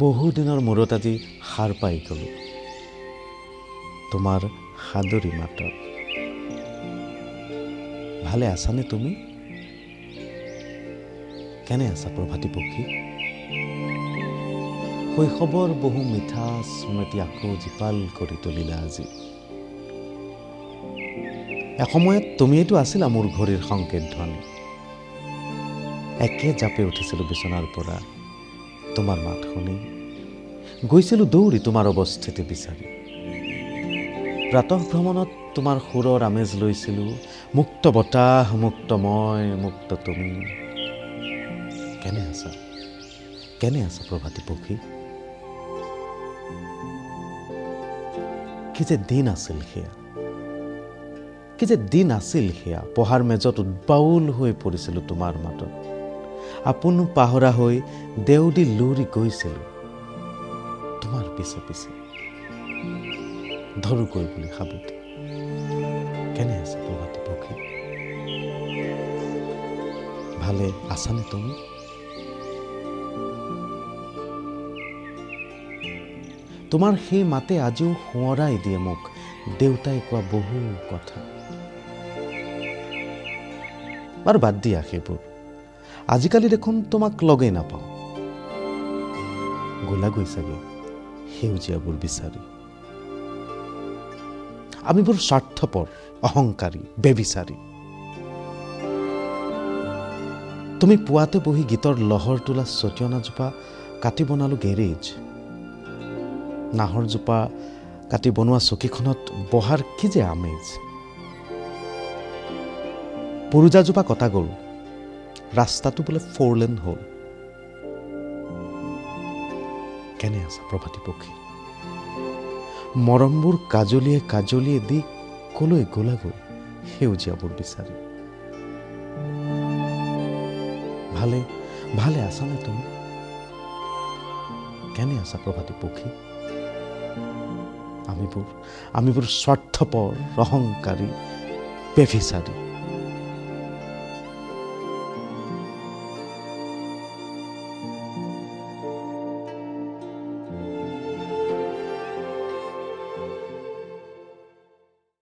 বহুদিনৰ মূৰত আজি সাৰ পাই গ'লোঁ তোমাৰ সাদৰী মাতত। ভালে আছানে তুমি? কেনে আছা প্ৰভাতী পক্ষী? শৈশৱৰ বহু মিঠা স্মৃতি আকৌ জীপাল কৰি তুলিলা আজি। এসময়ত তুমিয়েতো আছিলা মোৰ ঘড়ীৰ সংকেত ধ্বনি। একে জাপে উঠিছিলোঁ বিচনাৰ পৰা তোমাৰ মাত শুনি, গৈছিলোঁ দৌৰি তোমাৰ অৱস্থিতি বিচাৰি। প্ৰাতঃ ভ্ৰমণত তোমাৰ সুৰৰ আমেজ লৈছিলোঁ, মুক্ত বতাহ, মুক্ত মই, মুক্ত তুমি। কেনে আছা? কেনে আছা প্ৰভাতী পক্ষী? কি যে দিন আছিল সেয়া, কি যে দিন আছিল সেয়া। পঢ়াৰ মেজত উদ্বাউল হৈ পৰিছিলোঁ তোমাৰ মাতত, আপোন পাহৰা হৈ দেউদি লুৰি গৈছিলোঁ তোমাৰ পিছে পিছে, ধৰোকৈ বুলি সাবতি। কেনে আছা প্ৰভাতী পক্ষী? ভালে আছানে তুমি? তোমাৰ সেই মাতে আজিও সোঁৱৰাই দিয়ে মোক দেউতাই কোৱা বহু কথা। বাৰু বাদ দিয়া সেইবোৰ, আজিকালি দেখোন তোমাক লগেই নাপাওঁ। গোলাগৈ চাগে সেউজীয়াবোৰ বিচাৰি। আমিবোৰ স্বাৰ্থপৰ, অহংকাৰী, বেবিচাৰী। তুমি পুৱাতে বহি গীতৰ লহৰ তোলা চটিয়নাজোপা কাটি বনালোঁ গেৰেজ। নাহৰজোপা কাটি বনোৱা চকীখনত বহাৰ কি যে আমেজ। পুৰুজাজোপা কটা গ'ল, ৰাস্তাটো বোলে 4 লেন হ'ল। কেনে আছা প্ৰভাতী পক্ষী? মৰমবোৰ কাজলিয়ে কাজলিয়ে দি কলৈ গ'লাগৈ সেউজীয়াবোৰ বিচাৰি। ভালে ভালে আছানে তুমি? কেনে আছা প্ৰভাতী পক্ষী? আমিবোৰ স্বাৰ্থপৰ, অহংকাৰী, বেভিচাৰী।